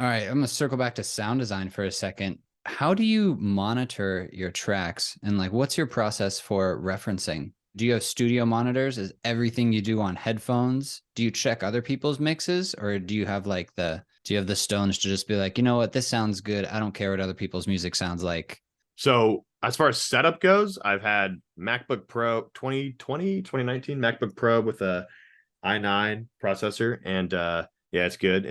All right, I'm gonna circle back to sound design for a second. How do you monitor your tracks and like what's your process for referencing? Do you have studio monitors? Is everything you do on headphones? Do you check other people's mixes or do you have the stones to just be like, you know what, this sounds good. I don't care what other people's music sounds like. So as far as setup goes, I've had MacBook Pro 2020, 2019 MacBook Pro with a i9 processor, and yeah, it's good.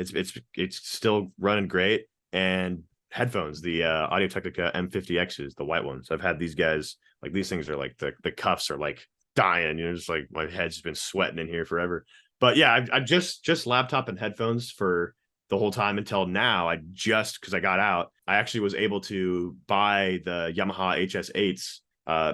It's still running great. And headphones, the Audio Technica M50Xs, the white ones. I've had these guys, like these things are like the cuffs are like dying, just like my head's been sweating in here forever. But yeah, I've just laptop and headphones for the whole time until now. Because I got out, I actually was able to buy the Yamaha HS8s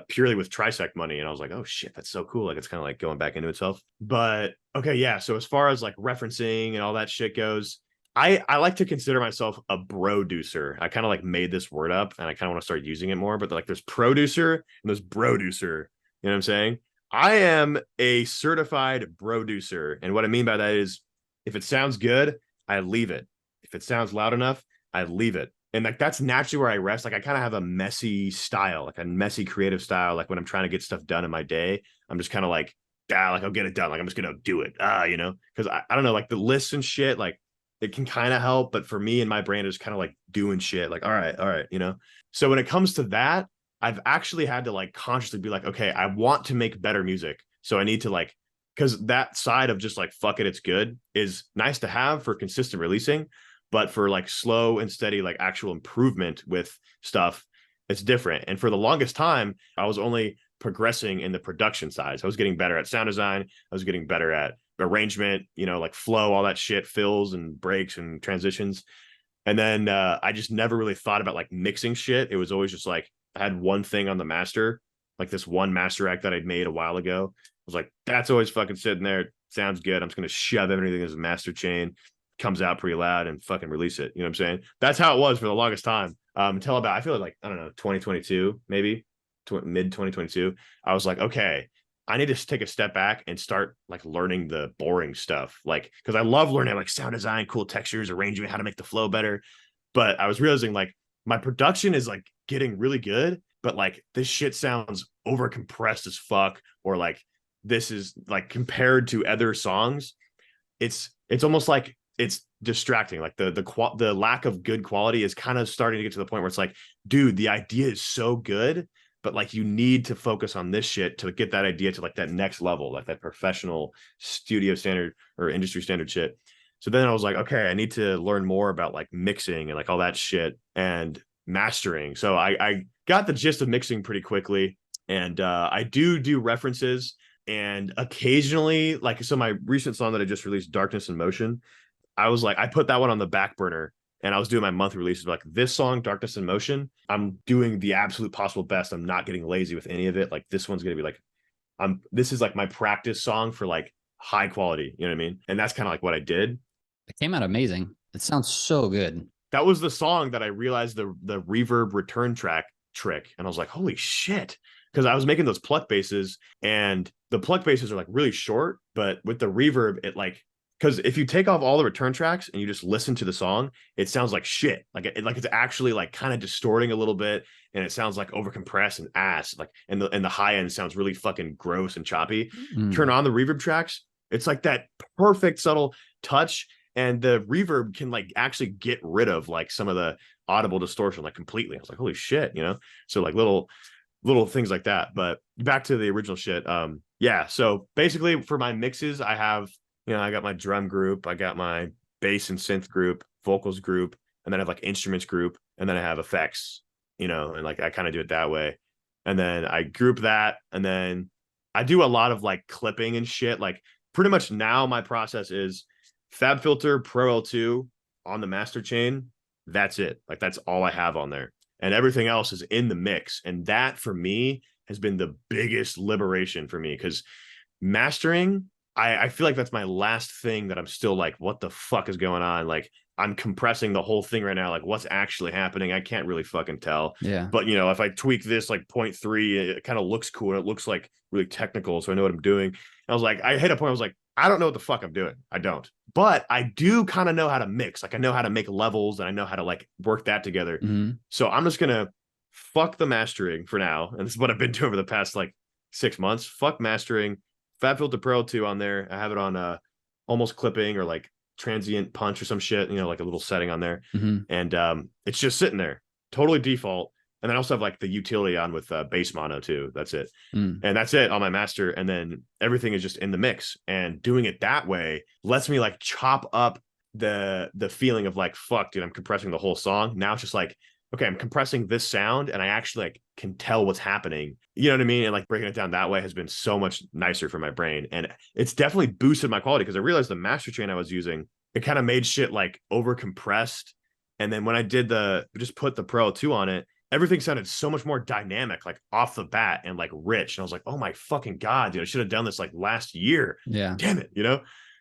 purely with TRISEKT money, and I was like, oh shit, that's so cool. Like it's kind of like going back into itself. But okay, yeah, so as far as like referencing and all that shit goes, I like to consider myself a broducer. I kind of like made this word up and I kind of want to start using it more, but like there's producer and there's broducer. You know what I'm saying? I am a certified broducer, and what I mean by that is if it sounds good, I leave it. If it sounds loud enough, I leave it. And like that's naturally where I rest. Like I kind of have a messy style, like a messy creative style. Like when I'm trying to get stuff done in my day, I'm just kind of like, like I'll get it done. Like I'm just gonna do it. Because I don't know, like the lists and shit, like it can kind of help, but for me and my brain is kind of like doing shit. Like, all right. So when it comes to that, I've actually had to like consciously be like, okay, I want to make better music. So I need to like, because that side of just like fuck it, it's good is nice to have for consistent releasing, but for like slow and steady like actual improvement with stuff, it's different. And for the longest time I was only progressing in the production side. So I was getting better at sound design, I was getting better at arrangement, like flow, all that shit, fills and breaks and transitions. And then I just never really thought about like mixing shit. It was always just like I had one thing on the master, like this one master act that I'd made a while ago. I was like, that's always fucking sitting there. It sounds good. I'm just gonna shove everything as a master chain, comes out pretty loud, and fucking release it. You know what I'm saying? That's how it was for the longest time. Until about I feel like I don't know 2022 maybe mid 2022. I was like, okay, I need to take a step back and start like learning the boring stuff. Like, because I love learning like sound design, cool textures, arrangement, how to make the flow better. But I was realizing like my production is like getting really good, but like this shit sounds over compressed as fuck, or like this is like compared to other songs, it's almost like it's distracting. Like the lack of good quality is kind of starting to get to the point where it's like, dude, the idea is so good, but like you need to focus on this shit to get that idea to like that next level, like that professional studio standard or industry standard shit. So then I was like, okay, I need to learn more about like mixing and like all that shit and mastering. So I got the gist of mixing pretty quickly, and I do references, and occasionally, like, so my recent song that I just released, Darkness in Motion, I was like, I put that one on the back burner and I was doing my monthly releases. Like this song, Darkness in Motion, I'm doing the absolute possible best. I'm not getting lazy with any of it. Like this one's gonna be like, this is like my practice song for like high quality. You know what I mean? And that's kind of like what I did. It came out amazing. It sounds so good. That was the song that I realized the reverb return track trick, and I was like, holy shit. Because I was making those pluck basses, and the pluck basses are like really short, but with the reverb, it like, because if you take off all the return tracks and you just listen to the song, it sounds like shit. Like it's actually like kind of distorting a little bit, and it sounds like overcompressed and ass. Like and the high end sounds really fucking gross and choppy. Turn on the reverb tracks, it's like that perfect subtle touch, and the reverb can like actually get rid of like some of the audible distortion like completely. I was like, holy shit. So like little things like that. But back to the original shit. Yeah, so basically for my mixes, I have, I got my drum group, I got my bass and synth group, vocals group, and then I have like instruments group, and then I have effects, and like I kind of do it that way. And then I group that, and then I do a lot of like clipping and shit. Like pretty much now my process is FabFilter Pro L2 on the master chain. That's it. Like that's all I have on there. And everything else is in the mix. And that for me has been the biggest liberation for me, because mastering, I feel like that's my last thing that I'm still like, what the fuck is going on? Like I'm compressing the whole thing right now. Like what's actually happening? I can't really fucking tell. Yeah. But if I tweak this like 0.3, it kind of looks cool. And it looks like really technical. So I know what I'm doing. And I was like, I hit a point, I was like, I don't know what the fuck I'm doing. I don't. But I do kind of know how to mix. Like I know how to make levels and I know how to like work that together. Mm-hmm. So I'm just gonna fuck the mastering for now. And this is what I've been doing over the past like 6 months. Fuck mastering. FabFilter Pro 2 on there. I have it on almost clipping or like transient punch or some shit, like a little setting on there. Mm-hmm. And it's just sitting there. Totally default. And then I also have like the utility on with bass mono too. That's it. Mm. And that's it on my master. And then everything is just in the mix. And doing it that way lets me like chop up the feeling of like, fuck, dude, I'm compressing the whole song. Now it's just like, okay, I'm compressing this sound and I actually like can tell what's happening. You know what I mean? And like breaking it down that way has been so much nicer for my brain. And it's definitely boosted my quality because I realized the master chain I was using, it kind of made shit like over compressed. And then when I did just put the Pro 2 on it, everything sounded so much more dynamic, like off the bat and like rich. And I was like, oh my fucking God, dude, I should have done this like last year. Yeah. Damn it.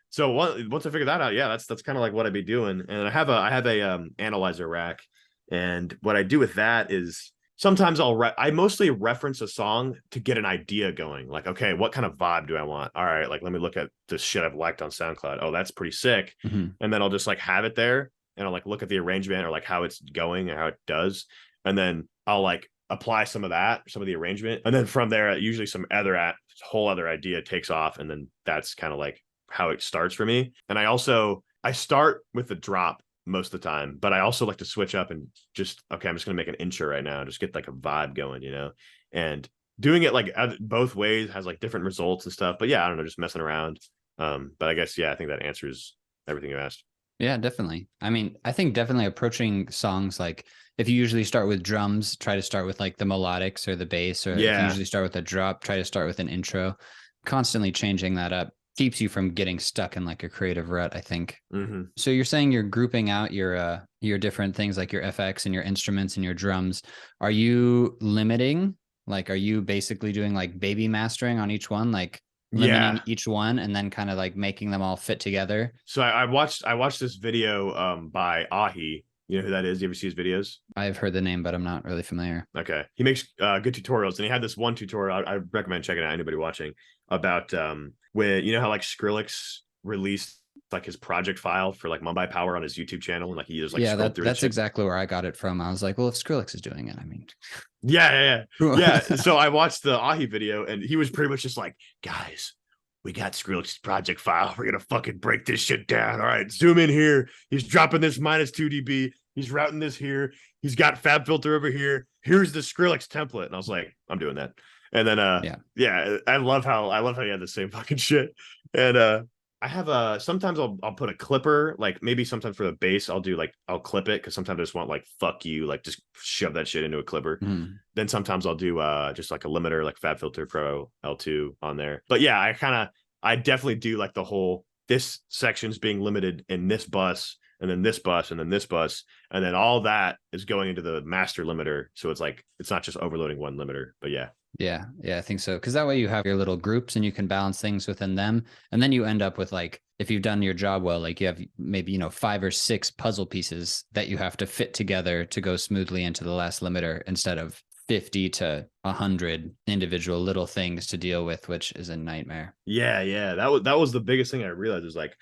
So once I figured that out, yeah, that's kind of like what I'd be doing. And I have a analyzer rack. And what I do with that is sometimes I mostly reference a song to get an idea going. Like, okay, what kind of vibe do I want? All right, like let me look at this shit I've liked on SoundCloud. Oh, that's pretty sick. Mm-hmm. And then I'll just like have it there and I'll like look at the arrangement or like how it's going and how it does. And then I'll like apply some of the arrangement. And then from there, usually some whole other idea takes off. And then that's kind of like how it starts for me. And I start with the drop most of the time, but I also like to switch up and just, okay, I'm just going to make an intro right now and just get like a vibe going, and doing it like both ways has like different results and stuff. But yeah, I don't know, just messing around. But I guess, yeah, I think that answers everything you asked. Yeah, definitely. I mean, I think definitely approaching songs like if you usually start with drums, try to start with like the melodics or the bass, or if you usually start with a drop, try to start with an intro. Constantly changing that up keeps you from getting stuck in like a creative rut, I think. Mm-hmm. So you're saying you're grouping out your different things like your FX and your instruments and your drums. Are you limiting? Like, are you basically doing like baby mastering on each one? Like limiting each one and then kind of like making them all fit together. So I watched this video by Ahi. You know who that is? You ever see his videos? I've heard the name, but I'm not really familiar. Okay. He makes good tutorials, and he had this one tutorial I recommend checking out, anybody watching, about when how like Skrillex released like his project file for like Mumbai Power on his YouTube channel, and like he just like that's exactly where I got it from. I was like, well, if Skrillex is doing it, I mean, yeah. So I watched the Ahi video, and he was pretty much just like, guys, we got Skrillex's project file. We're gonna fucking break this shit down. All right, zoom in here. He's dropping this minus 2 dB. He's routing this here. He's got FabFilter over here. Here's the Skrillex template. And I was like, I'm doing that. And then I love how he had the same fucking shit. And I have sometimes I'll put a clipper, like maybe sometimes for the bass I'll clip it because sometimes I just want like fuck you, like just shove that shit into a clipper. Then sometimes I'll do just like a limiter, like FabFilter Pro L2 on there. But yeah, I definitely do like the whole, this section's being limited in this bus and then this bus and then this bus, and then all that is going into the master limiter. So it's like it's not just overloading one limiter. But yeah, I think so. Because that way you have your little groups and you can balance things within them. And then you end up with like, if you've done your job well, like you have maybe, 5 or 6 puzzle pieces that you have to fit together to go smoothly into the last limiter instead of 50 to 100 individual little things to deal with, which is a nightmare. Yeah. That was the biggest thing I realized was like,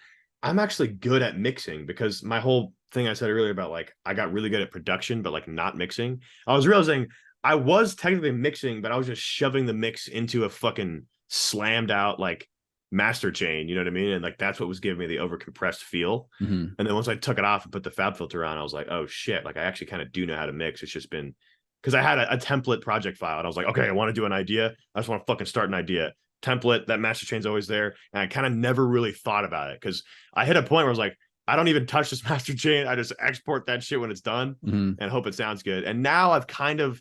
I'm actually good at mixing, because my whole thing I said earlier about like, I got really good at production, but like not mixing. I was realizing I was technically mixing, but I was just shoving the mix into a fucking slammed out like master chain, you know what I mean? And like that's what was giving me the overcompressed feel. And then once I took it off and put the FabFilter on, I was like, oh shit, like I actually kind of do know how to mix. It's just been because I had a template project file and I was like, okay, I want to do an idea. I just want to fucking start an idea. Template, that master chain's always there. And I kind of never really thought about it because I hit a point where I was like, I don't even touch this master chain. I just export that shit when it's done and hope it sounds good. And now I've kind of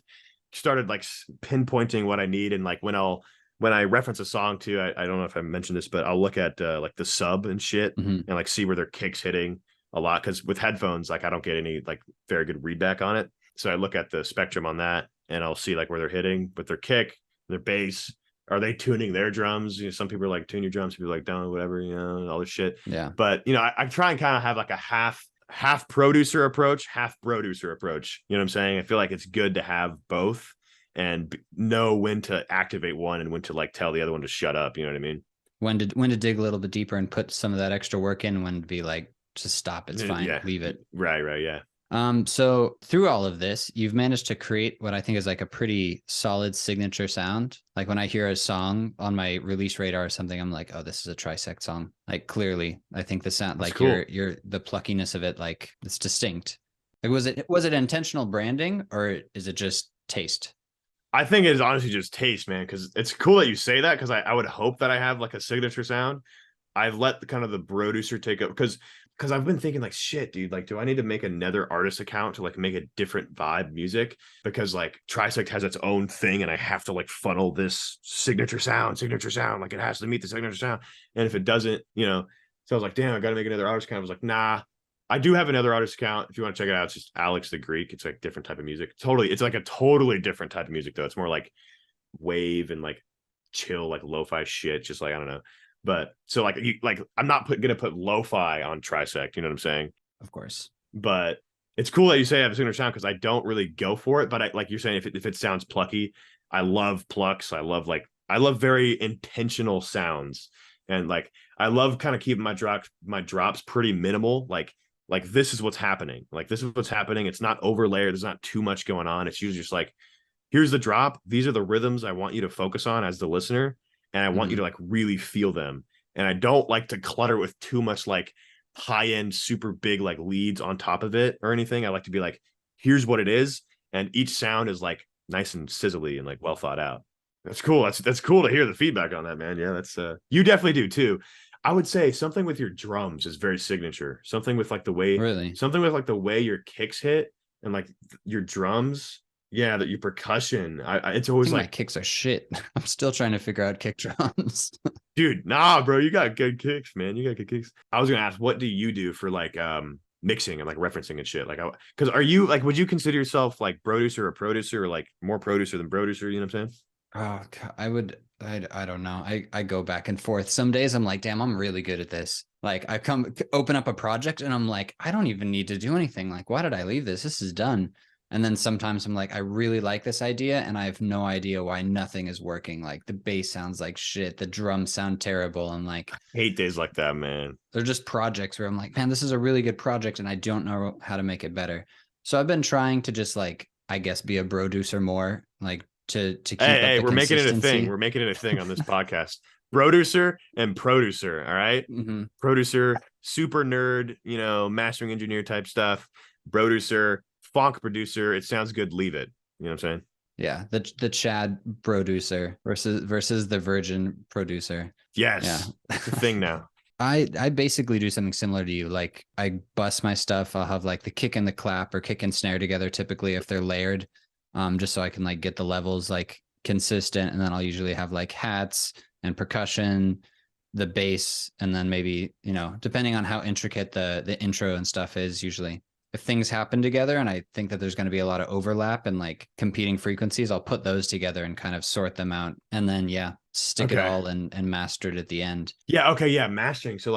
started like pinpointing what I need, and like when I reference a song too, I don't know if I mentioned this, but I'll look at like the sub and shit and like see where their kick's hitting a lot, because with headphones like I don't get any like very good readback on it. So I look at the spectrum on that and I'll see like where they're hitting with their kick, their bass. Are they tuning their drums? Some people are like, tune your drums, some people are like, don't, whatever, all this shit. Yeah. But I try and kind of have like a half producer approach, half producer approach. You know what I'm saying? I feel like it's good to have both and know when to activate one and when to like tell the other one to shut up. You know what I mean? when to dig a little bit deeper and put some of that extra work in, when to be like, just stop, it's fine, Yeah. leave it. Right. Yeah. So through all of this, you've managed to create what I think is like a pretty solid signature sound. Like when I hear a song on my release radar or something, I'm like, oh, this is a TRISEKT song. Like clearly, I think the sound, That's like cool. your the pluckiness of it, like it's distinct. Like was it intentional branding, or is it just taste? I think it's honestly just taste, man, because it's cool that you say that, because I would hope that I have like a signature sound. I've let the kind of the producer take up, because I've been thinking like, shit, dude, like, do I need to make another artist account to like make a different vibe music? Because like TRISEKT has its own thing, and I have to like funnel this signature sound, like it has to meet the signature sound. And if it doesn't, so I was like, damn, I got to make another artist account. I was like, nah. I do have another artist account. If you want to check it out, it's just Alex the Greek. It's like different type of music. Totally, it's like a totally different type of music though. It's more like wave and like chill, like lo-fi shit. Just like I don't know. But so like I'm not gonna put lo-fi on TRISEKT. You know what I'm saying? Of course. But it's cool that you say I have a signature sound, because I don't really go for it. But like you're saying, if it sounds plucky, I love plucks. I love very intentional sounds, and like I love kind of keeping my drops pretty minimal. Like this is what's happening. Like this is what's happening. It's not over layered. There's not too much going on. It's usually just like, here's the drop. These are the rhythms I want you to focus on as the listener, and I want you to like really feel them. And I don't like to clutter with too much like high end, super big like leads on top of it or anything. I like to be like, here's what it is, and each sound is like nice and sizzly and like well thought out. That's cool. That's cool to hear the feedback on that, man. Yeah, that's you definitely do too. I would say something with your drums is very signature. Really? Something with like the way your kicks hit, and like your drums. Yeah, that your percussion. It's I always think my like, kicks are shit. I'm still trying to figure out kick drums. dude, nah, bro, you got good kicks, man. You got good kicks. I was gonna ask, what do you do for like mixing and like referencing and shit? Like, because are you like, would you consider yourself like producer or producer, or like more producer than producer? You know what I'm saying? Oh, I would, I don't know. I go back and forth. Some days I'm like, damn, I'm really good at this. Like I come open up a project and I'm like, I don't even need to do anything. Like, why did I leave this? This is done. And then sometimes I'm like, I really like this idea and I have no idea why nothing is working. Like the bass sounds like shit. The drums sound terrible. And like, Hate days like that, man. they're just projects where I'm like, man, this is a really good project and I don't know how to make it better. So I've been trying to just like, I guess, be a producer more, like to keep up Hey, the we're making it a thing. consistency. We're making it a thing on this podcast. Producer and producer. All right. Mm-hmm. Producer, super nerd, mastering engineer type stuff. Producer, funk producer. It sounds good. Leave it. You know what I'm saying? Yeah, the Chad producer versus the Virgin producer. Yeah. Yes. It's a thing now. I basically do something similar to you. Like I bust my stuff. I'll have like the kick and the clap or kick and snare together, typically if they're layered, just so I can like get the levels like consistent. And then I'll usually have like hats and percussion, the bass, and then maybe, depending on how intricate the intro and stuff is, usually if things happen together and I think that there's going to be a lot of overlap and like competing frequencies, I'll put those together and kind of sort them out. And then yeah, stick it Okay. all and master it at the end. Yeah, okay, yeah, mastering. So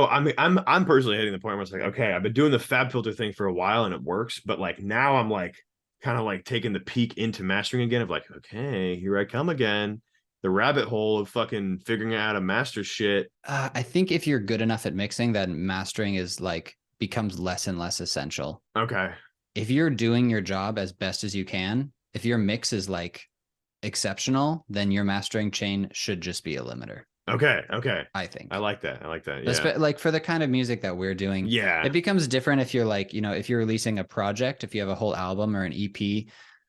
I'm personally hitting the point where it's like, okay, I've been doing the fab filter thing for a while and it works, but like now I'm like kind of like taking the peek into mastering again of like, okay, here I come again. The rabbit hole of fucking figuring out how to master shit. I think if you're good enough at mixing, then mastering is like becomes less and less essential. Okay. If you're doing your job as best as you can, if your mix is like exceptional, then your mastering chain should just be a limiter. Okay. Okay. I think. I like that. Yeah. Like for the kind of music that we're doing, Yeah. it becomes different if you're like, if you're releasing a project, if you have a whole album or an EP,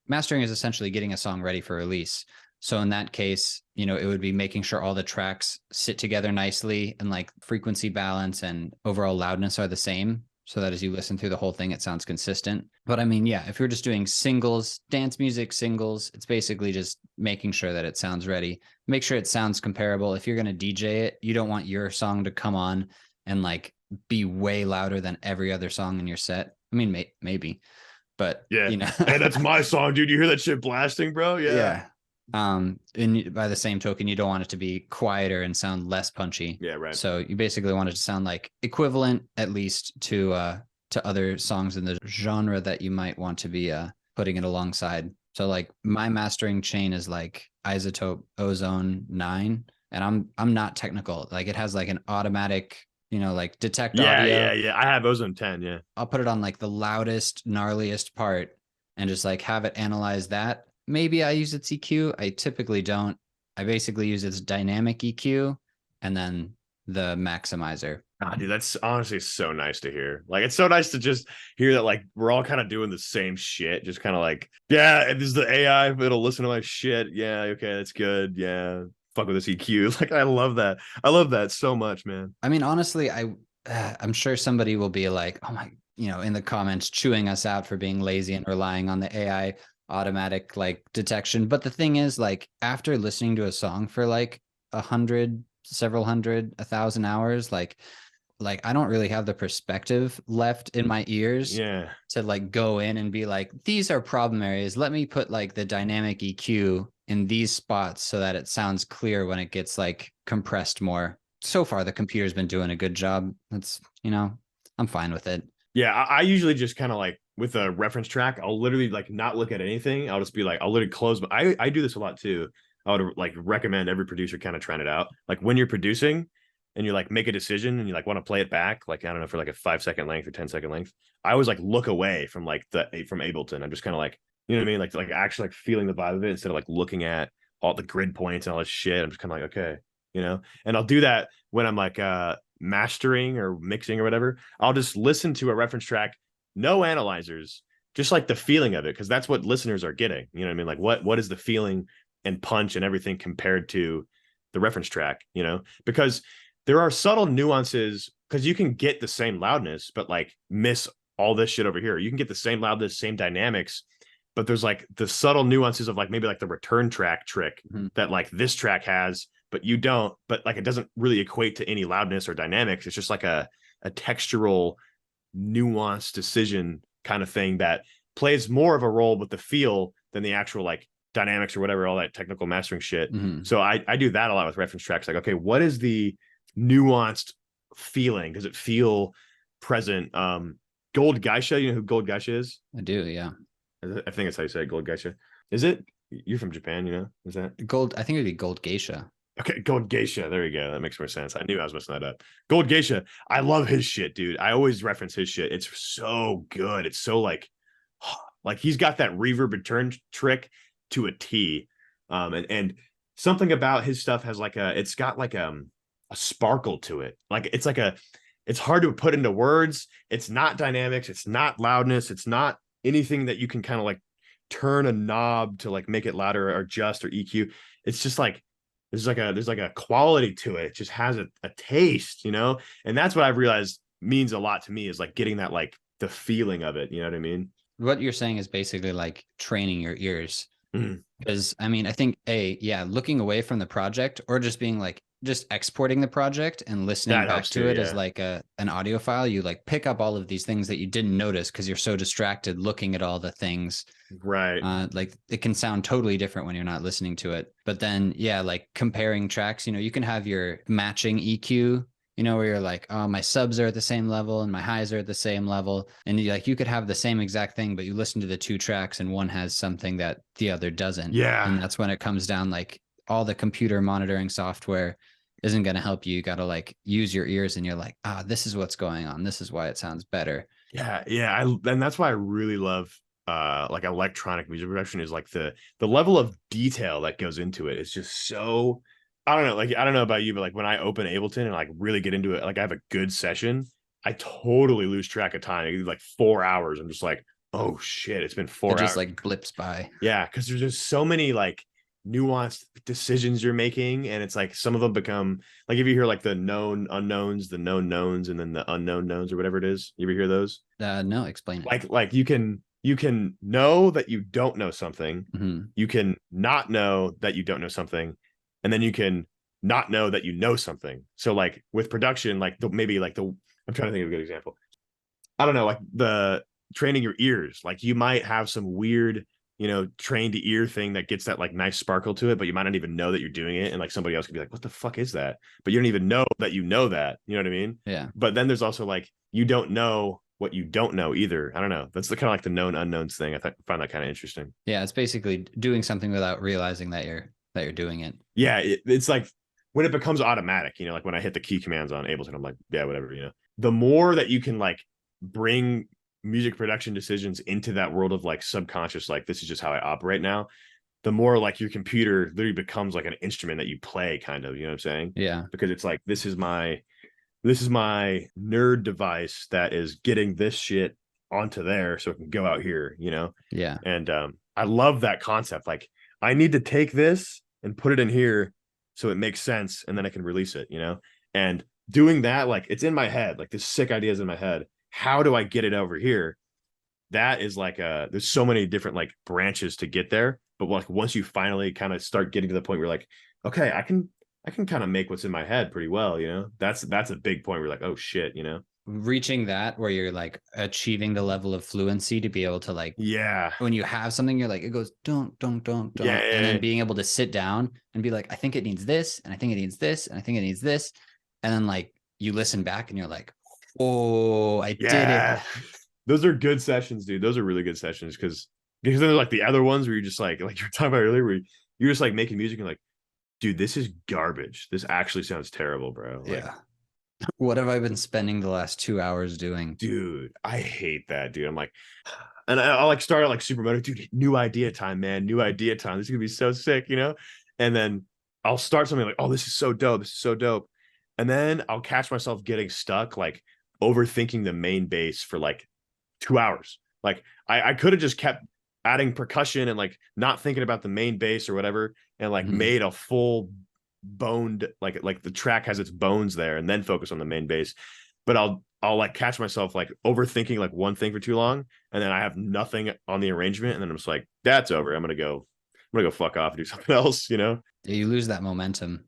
mastering is essentially getting a song ready for release. So in that case, it would be making sure all the tracks sit together nicely and like frequency balance and overall loudness are the same, so that as you listen through the whole thing, it sounds consistent. But I mean, yeah, if you're just doing singles, dance music singles, it's basically just making sure that it sounds ready. Make sure it sounds comparable. If you're going to DJ it, you don't want your song to come on and like be way louder than every other song in your set. I mean, maybe, but Yeah. Hey, that's my song, dude. You hear that shit blasting, bro? Yeah. Yeah. And by the same token, you don't want it to be quieter and sound less punchy. Yeah, right. So you basically want it to sound like equivalent, at least to other songs in the genre that you might want to be putting it alongside. So like my mastering chain is like Isotope Ozone 9, and I'm not technical. Like it has like an automatic, like detect Yeah, audio. yeah, yeah. I have those on 10. Yeah. I'll put it on like the loudest, gnarliest part and just like have it analyze that. Maybe I use its EQ. I typically don't. I basically use its dynamic EQ and then the maximizer. Ah, dude, that's honestly so nice to hear. Like, it's so nice to just hear that, like, we're all kind of doing the same shit. Just kind of like, yeah, this is the AI. It'll listen to my shit. Yeah, okay, that's good. Yeah, fuck with this EQ. Like, I love that. I love that so much, man. I mean, honestly, I'm sure somebody will be like, oh my, in the comments chewing us out for being lazy and relying on the AI automatic like detection. But the thing is, like, after listening to a song for like 100, several hundred, 1,000 hours, like I don't really have the perspective left in my ears Yeah. to like go in and be like, these are problem areas. Let me put like the dynamic EQ in these spots so that it sounds clear when it gets like compressed more. So far, the computer's been doing a good job. That's, I'm fine with it. Yeah, I usually just kind of like with a reference track, I'll literally like not look at anything. I'll just be like, I'll literally close. I do this a lot too. I would like recommend every producer kind of trying it out. Like when you're producing and you like make a decision and you like want to play it back, like I don't know, for like a 5 second length or 10 second length. I always like look away from like from Ableton. I'm just kind of like, you know what I mean? Like actually like feeling the vibe of it instead of like looking at all the grid points and all this shit. I'm just kind of like, okay, and I'll do that when I'm like mastering or mixing or whatever. I'll just listen to a reference track, no analyzers, just like the feeling of it, because that's what listeners are getting. You know what I mean? Like what is the feeling and punch and everything compared to the reference track, because there are subtle nuances, because you can get the same loudness, but like miss all this shit over here. You can get the same loudness, same dynamics, but there's like the subtle nuances of like maybe like the return track trick that like this track has, but you don't, but like it doesn't really equate to any loudness or dynamics. It's just like a textural nuanced decision kind of thing that plays more of a role with the feel than the actual like dynamics or whatever, all that technical mastering shit. So I do that a lot with reference tracks. Like, okay, what is the nuanced feeling? Does it feel present? Gold Geisha, you know who Gold Geisha is? I do, yeah. I think that's how you say it, Gold Geisha. Is it? You're from Japan, Is that gold? I think it'd be Gold Geisha. Okay, Gold Geisha. There you go. That makes more sense. I knew I was messing that up. Gold Geisha. I love his shit, dude. I always reference his shit. It's so good. It's so like he's got that reverb return trick to a T. And something about his stuff has like it's got like a sparkle to it. Like it's hard to put into words. It's not dynamics. It's not loudness. It's not anything that you can kind of like turn a knob to like make it louder or adjust or EQ. It's just like there's like a quality to it. It just has a taste, and that's what I've realized means a lot to me, is like getting that like the feeling of it. You know what I mean? What you're saying is basically like training your ears. Mm-hmm. Because I mean, I think looking away from the project or just being like just exporting the project and listening That back helps to too, it yeah. as like an audio file, you like pick up all of these things that you didn't notice because you're so distracted looking at all the things. Right. Like it can sound totally different when you're not listening to it. But then, yeah, like comparing tracks, you can have your matching EQ, where you're like, oh, my subs are at the same level and my highs are at the same level. And you could have the same exact thing, but you listen to the two tracks and one has something that the other doesn't. Yeah. And that's when it comes down, like all the computer monitoring software isn't going to help you. You got to like use your ears and you're like, this is what's going on. This is why it sounds better. Yeah. Yeah. And that's why I really love like electronic music production, is like the level of detail that goes into it is just so, I don't know, like I don't know about you, but like when I open Ableton and like really get into it, like I have a good session, I totally lose track of time. Like 4 hours, I'm just like, oh shit, it's been 4 It hours. just like blips by. Yeah, because there's just so many like nuanced decisions you're making, and it's like some of them become like, if you hear like the known unknowns, the known knowns, and then the unknown knowns or whatever it is, you ever hear those? No, explain it. Like you can know that you don't know something, you can not know that you don't know something, and then you can not know that you know something. So like with production, like I'm trying to think of a good example. I don't know, like the training your ears, like you might have some weird, trained to ear thing that gets that like nice sparkle to it, but you might not even know that you're doing it. And like somebody else could be like, what the fuck is that? But you don't even know that you know that. You know what I mean? Yeah. But then there's also like, you don't know what you don't know either. I don't know. That's the kind of like the known unknowns thing. I find that kind of interesting. Yeah. It's basically doing something without realizing that you're doing it. Yeah. It's like when it becomes automatic, you know, like when I hit the key commands on Ableton, I'm like, yeah, whatever, you know. The more that you can like bring music production decisions into that world of like subconscious, like this is just how I operate now, the more like your computer literally becomes like an instrument that you play, kind of, you know what I'm saying? Yeah. Because it's like this is my nerd device that is getting this shit onto there so it can go out here, you know? Yeah. And I love that concept. Like I need to take this and put it in here so it makes sense and then I can release it, you know? And doing that, like it's in my head, like this sick idea is in my head. How do I get it over here? That is like there's so many different like branches to get there. But like once you finally kind of start getting to the point where you're like, okay, I can kind of make what's in my head pretty well, you know? That's a big point where you're like, oh shit, you know? Reaching that where you're like achieving the level of fluency to be able to like Yeah. when you have something, you're like, it goes Yeah, don't. yeah, And then yeah. being able to sit down and be like, I think it needs this, and I think it needs this, and I think it needs this. And then like you listen back and you're like, oh, I did it. Yeah. Those are good sessions, dude. Those are really good sessions because then like the other ones where you're just like you were talking about earlier, where you're just like making music and like, dude, this is garbage. This actually sounds terrible, bro. Like, Yeah. What have I been spending the last 2 hours doing? dude, I hate that, dude. I'm like, and I'll like start out like super motivated, dude. New idea time, man. New idea time. This is gonna be so sick, you know. And then I'll start something like, oh, this is so dope. This is so dope. And then I'll catch myself getting stuck, like overthinking the main bass for like 2 hours. Like I could have just kept adding percussion and like not thinking about the main bass or whatever, and like Mhm. made a full boned like the track has its bones there, and then focus on the main bass. But I'll like catch myself like overthinking like one thing for too long, and then I have nothing on the arrangement, and then I'm just like, that's over. I'm gonna go fuck off and do something else, you know? You lose that momentum.